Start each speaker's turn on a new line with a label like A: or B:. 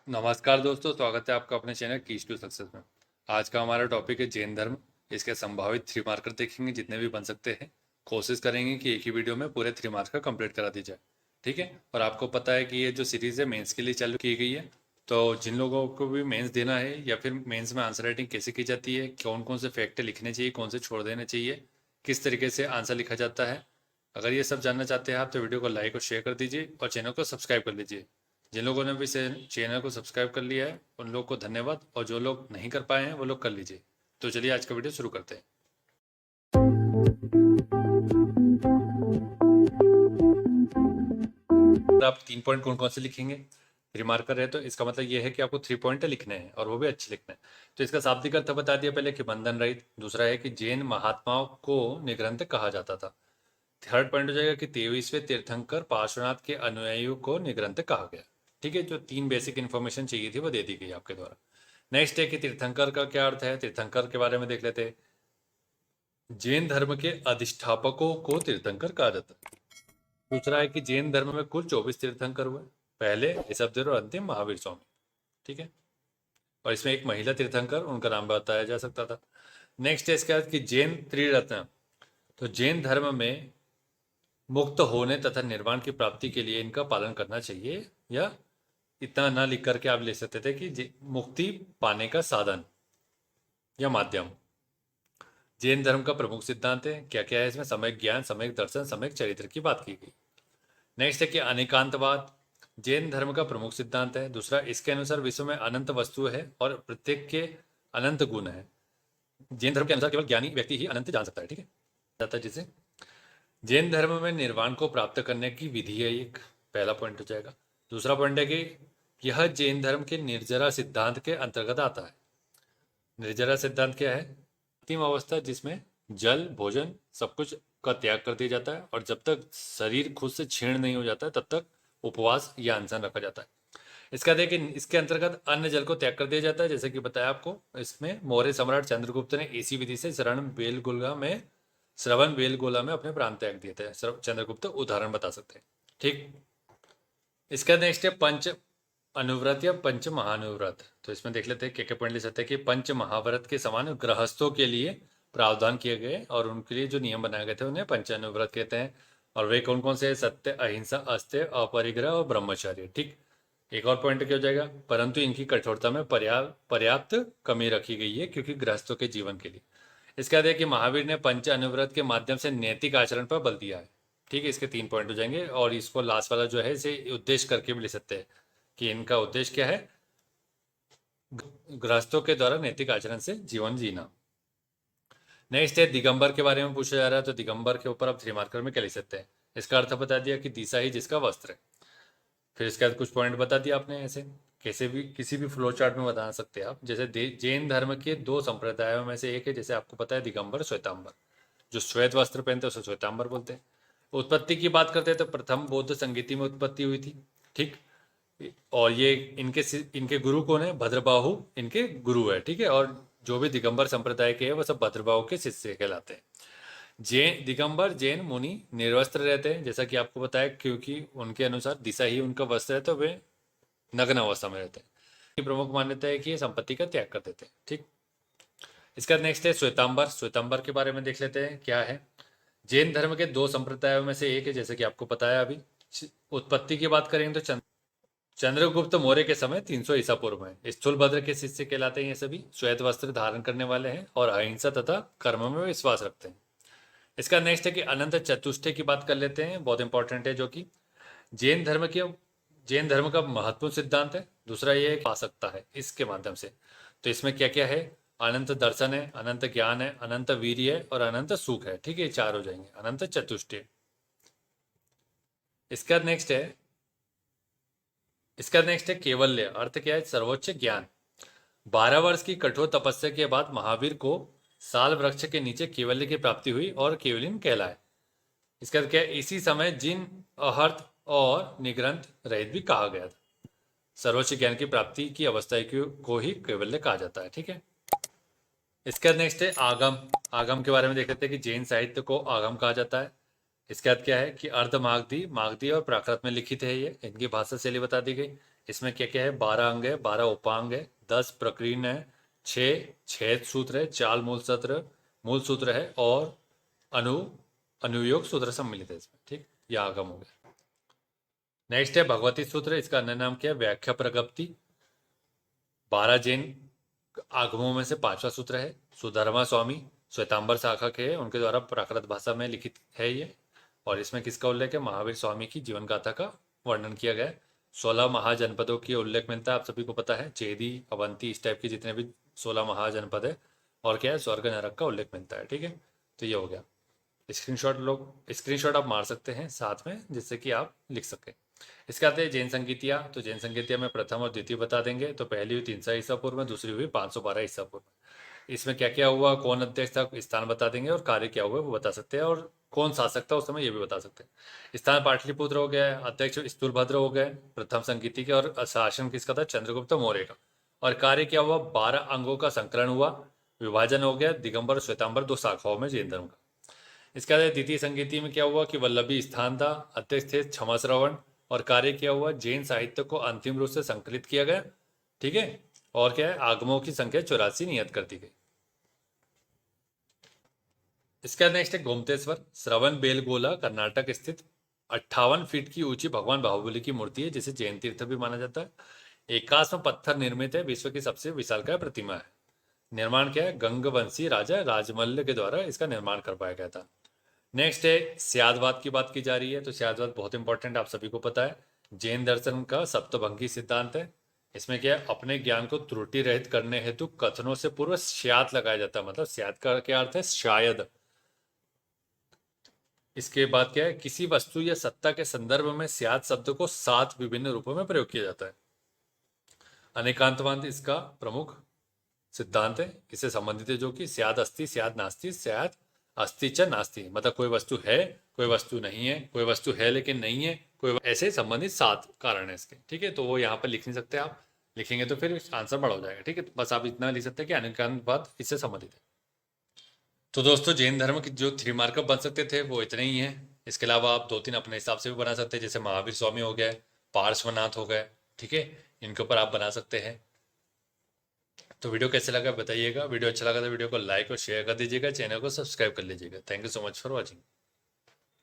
A: नमस्कार दोस्तों, स्वागत है आपका अपने चैनल कीज टू सक्सेस में। आज का हमारा टॉपिक है जैन धर्म। इसके संभावित 3 मार्कर देखेंगे, जितने भी बन सकते हैं। कोशिश करेंगे कि एक ही वीडियो में पूरे 3 मार्कर कंप्लीट करा दी जाए, ठीक है। और आपको पता है कि ये जो सीरीज़ है मेंस के लिए चालू की गई है, तो जिन लोगों को भी मेंस देना है या फिर मेंस में आंसर राइटिंग कैसे की जाती है, कौन कौन से फैक्ट लिखने चाहिए, कौन से छोड़ देने चाहिए, किस तरीके से आंसर लिखा जाता है, अगर ये सब जानना चाहते हैं आप तो वीडियो को लाइक और शेयर कर दीजिए और चैनल को सब्सक्राइब कर लीजिए। जिन लोगों ने भी चैनल को सब्सक्राइब कर लिया है उन लोगों को धन्यवाद, और जो लोग नहीं कर पाए हैं वो लोग कर लीजिए। तो चलिए आज का वीडियो शुरू करते हैं। आप 3 पॉइंट कौन कौन से लिखेंगे? रिमार्कर है तो इसका मतलब ये है कि आपको 3 पॉइंट लिखने हैं और वो भी अच्छे लिखने हैं। तो इसका शाब्दिक अर्थ बता दिया पहले कि बंधन रहित। दूसरा है कि जैन महात्माओं को निग्रंथ कहा जाता था। थर्ड पॉइंट हो जाएगा कि 23वें तीर्थंकर पार्श्वनाथ के अनुयायियों को निग्रंथ कहा गया। ठीक है, जो 3 बेसिक इन्फॉर्मेशन चाहिए थी वो दे दी गई आपके द्वारा। नेक्स्ट है कि तीर्थंकर का क्या अर्थ है। तीर्थंकर के बारे में देख लेते हैं। जैन धर्म के अधिष्ठापकों को तीर्थंकर कहा जाता है। दूसरा है कि जैन धर्म में कुल 24 तीर्थंकर हुए, पहले ऋषभदेव और अंतिम महावीर स्वामी। ठीक है, और इसमें एक महिला तीर्थंकर, उनका नाम बताया जा सकता था। नेक्स्ट है इसके बाद कि जैन त्रिरत्न। तो जैन धर्म में मुक्त होने तथा निर्वाण की प्राप्ति के लिए इनका पालन करना चाहिए, या इतना ना लिख करके आप ले सकते थे कि मुक्ति पाने का साधन या माध्यम। जैन धर्म का प्रमुख सिद्धांत है, क्या क्या है इसमें? सम्यक ज्ञान, सम्यक दर्शन, सम्यक चरित्र की बात की गई। नेक्स्ट है कि अनेकांतवाद जैन धर्म का प्रमुख सिद्धांत है। दूसरा, इसके अनुसार विश्व में अनंत वस्तु है और प्रत्येक के अनंत गुण है। जैन धर्म के अनुसार केवल ज्ञानी व्यक्ति ही अनंत जान सकता है। ठीक है, जाता है जिसे जैन धर्म में निर्वाण को प्राप्त करने की विधि है, एक पहला पॉइंट हो जाएगा। दूसरा पॉइंट है कि यह जैन धर्म के निर्जरा सिद्धांत के अंतर्गत आता है। निर्जरा सिद्धांत क्या है? अंतिम अवस्था जिसमें जल, भोजन सब कुछ का त्याग कर दिया जाता है, और जब तक शरीर खुद से क्षीण नहीं हो जाता है तब तक उपवास या अनशन रखा जाता है। इसका देखिए, इसके अंतर्गत अन्न जल को त्याग कर दिया जाता है, जैसे कि बताया आपको। इसमें मौर्य सम्राट चंद्रगुप्त ने इसी विधि से श्रवण बेलगोला में अपने प्राण त्याग दिए थे। चंद्रगुप्त उदाहरण बता सकते हैं। ठीक, इसका नेक्स्ट है पंच अनुव्रत या पंच महानुव्रत। तो इसमें देख लेते हैं क्या क्या पॉइंट ले सकते हैं कि पंच महाव्रत के समान गृहस्थों के लिए प्रावधान किए गए और उनके लिए जो नियम बनाए गए थे उन्हें पंच अनुव्रत कहते हैं। और वे कौन कौन से? सत्य, अहिंसा, अस्त्य, अपरिग्रह और ब्रह्मचर्य। ठीक, एक और पॉइंट क्या हो जाएगा? परंतु इनकी कठोरता में पर्याप्त कमी रखी गई है, क्योंकि गृहस्थों के जीवन के लिए। इसका देखिए कि महावीर ने पंच अनुव्रत के माध्यम से नैतिक आचरण पर बल दिया है। ठीक है, इसके 3 पॉइंट हो जाएंगे। और इसको लास्ट वाला जो है इसे उद्देश्य करके भी ले सकते हैं कि इनका उद्देश्य क्या है? गृहस्थों के द्वारा नैतिक आचरण से जीवन जीना। नेक्स्ट है दिगंबर के बारे में पूछा जा रहा है। तो दिगंबर के ऊपर आप 3 मार्कर में क्या लिख सकते हैं? इसका अर्थ बता दिया कि दिशा ही जिसका वस्त्र है। फिर इसके बाद कुछ पॉइंट बता दिया आपने, ऐसे कैसे भी किसी भी फ्लो चार्ट में बता सकते हैं आप। जैसे जैन धर्म के 2 संप्रदायों में से एक है, जैसे आपको पता है दिगंबर, श्वेतांबर। जो श्वेत वस्त्र पहनते हैं उसे श्वेतांबर बोलते हैं। उत्पत्ति की बात करते हैं तो प्रथम बौद्ध संगीति में उत्पत्ति हुई थी। ठीक, और ये इनके गुरु कौन है? भद्रबाहु इनके गुरु है। ठीक है, और जो भी दिगंबर संप्रदाय के हैं वो सब भद्रबाहु के शिष्य कहलाते हैं। जैन दिगंबर जैन मुनि निर्वस्त्र रहते हैं, जैसा कि आपको बताया, क्योंकि उनके अनुसार दिशा ही उनका वस्त्र है, तो वे नग्न अवस्था में रहते हैं। प्रमुख मान्यता है कि ये संपत्ति का त्याग कर देते हैं। ठीक, इसका नेक्स्ट है श्वेतांबर। श्वेतांबर के बारे में देख लेते हैं क्या है। जैन धर्म के 2 संप्रदायों में से एक है, जैसे कि आपको बताया अभी। उत्पत्ति की बात करेंगे तो चंद्रगुप्त मौर्य के समय 300 ईसा पूर्व में स्थूलभद्र के शिष्य कहलाते हैं। ये सभी श्वेत वस्त्र धारण करने वाले हैं और अहिंसा तथा कर्म में विश्वास रखते हैं। इसका नेक्स्ट है कि अनंत चतुष्टय की बात कर लेते हैं, बहुत इंपॉर्टेंट है, जो कि जैन धर्म के जैन धर्म का महत्वपूर्ण सिद्धांत है। दूसरा ये है कि पा सकता है इसके माध्यम से। तो इसमें क्या क्या है? अनंत दर्शन है, अनंत ज्ञान है, अनंत वीर्य है और अनंत सुख है। ठीक है, 4 हो जाएंगे अनंत चतुष्टय। इसका नेक्स्ट है केवल्य। अर्थ क्या है? सर्वोच्च ज्ञान। 12 वर्ष की कठोर तपस्या के बाद महावीर को साल वृक्ष के नीचे केवल्य की प्राप्ति हुई और केवलिन कहलाए। इसका क्या है? इसी समय जिन अहर्त और निग्रंथ रहित भी कहा गया था। सर्वोच्च ज्ञान की प्राप्ति की अवस्था को ही कैवल्य कहा जाता है। ठीक है, इसके बाद नेक्स्ट है आगम। आगम के बारे में देख लेते हैं कि जैन साहित्य को आगम कहा जाता है। इसके बाद क्या है कि अर्ध मागधी, मागधी और प्राकृत में लिखित है। ये इनकी भाषा शैली बता दी गई। इसमें क्या क्या है, 12 अंग है, 12 उपांग है, 10 प्रकीर्ण है, 6 छेद सूत्र है, 4 मूल सूत्र है और अनु अनुयोग सूत्र सम्मिलित है इसमें। ठीक, यह आगम हो गया। नेक्स्ट है भगवती सूत्र, इसका अन्य नाम क्या है, व्याख्या प्रगति। 12 जैन आगमों में से 5वां सूत्र है। सुधर्मा स्वामी श्वेतांबर शाखा के हैं, उनके द्वारा प्राकृत भाषा में लिखित है ये। और इसमें किसका उल्लेख है, महावीर स्वामी की जीवन गाथा का वर्णन किया गया है। 16 महाजनपदों की उल्लेख मिलता है, आप सभी को पता है, चेदी अवंती इस टाइप के जितने भी 16 महाजनपद है। और क्या है, स्वर्ग नरक का उल्लेख मिलता है। ठीक है, तो ये हो गया। स्क्रीनशॉट आप मार सकते हैं साथ में, जिससे कि आप लिख सकें। इसके आते हैं जैन संगीतियाँ। तो जैन संगीतियाँ में प्रथम और द्वितीय बता देंगे। तो पहली हुई 300 ईसा पूर्व में, दूसरी हुई 512 ईसा पूर्व में। इसमें क्या क्या हुआ, कौन अध्यक्ष था, स्थान बता देंगे, और कार्य क्या हुआ वो बता सकते हैं, और कौन शासक था उस समय ये भी बता सकते हैं। स्थान पाटलिपुत्र हो गया, अध्यक्ष स्थूलभद्र हो गए प्रथम संगीति के, और शासन किसका था, चंद्रगुप्त मौर्य का। और कार्य क्या हुआ, 12 अंगों का संकलन हुआ, विभाजन हो गया दिगंबर श्वेतांबर 2 शाखाओं में जैन धर्म का। इसके बाद द्वितीय संगीति में क्या हुआ कि वल्लभी स्थान था, अध्यक्ष थे क्षमा श्रवण। और कार्य क्या हुआ, जैन साहित्य को अंतिम रूप से संकलित किया गया। ठीक है, और क्या है, आगमों की संख्या 84 नियत कर दी गई। इसके बाद नेक्स्ट है गोमतेश्वर, श्रवण बेलगोला कर्नाटक स्थित 58 फीट की ऊंची भगवान बाहुबली की मूर्ति है, जिसे जैन तीर्थ भी माना जाता है। 51 पत्थर निर्मित है, विश्व की सबसे विशालकाय प्रतिमा है। निर्माण क्या है, गंगवंशी राजा राजमल्ल के द्वारा इसका निर्माण करवाया गया था। नेक्स्ट है स्यादवाद की बात की जा रही है। तो स्यादवाद बहुत इंपॉर्टेंट, आप सभी को पता है, जैन दर्शन का सप्तभंगी सिद्धांत है। इसमें क्या है, अपने ज्ञान को त्रुटि रहित करने हेतु कथनों से पूर्व स्याद लगाया जाता है, मतलब स्याद का क्या अर्थ है, शायद। इसके बाद क्या है, किसी वस्तु या सत्ता के संदर्भ में स्याद शब्द को 7 विभिन्न रूपों में प्रयोग किया जाता है। अनेकांतवाद इसका प्रमुख सिद्धांत है, इससे संबंधित है, जो कि स्याद अस्ति स्याद नास्ति स्याद अस्ति च नास्ति, मतलब कोई वस्तु है, कोई वस्तु नहीं है, कोई वस्तु है लेकिन नहीं है, कोई ऐसे संबंधित 7 कारण है इसके। ठीक है, तो वो यहाँ पर लिख नहीं सकते, आप लिखेंगे तो फिर आंसर बड़ा हो जाएगा। ठीक है, तो बस आप इतना लिख सकते हैं कि अनेकांतवाद इससे संबंधित है। तो दोस्तों जैन धर्म की जो 3 मार्कअप बन सकते थे वो इतने ही हैं। इसके अलावा आप 2-3 अपने हिसाब से भी बना सकते हैं, जैसे महावीर स्वामी हो गए, पार्श्वनाथ हो गए। ठीक है, इनके ऊपर आप बना सकते हैं। तो वीडियो कैसे लगा बताइएगा। वीडियो अच्छा लगा तो वीडियो को लाइक और शेयर कर दीजिएगा, चैनल को सब्सक्राइब कर लीजिएगा। Thank you so much for watching.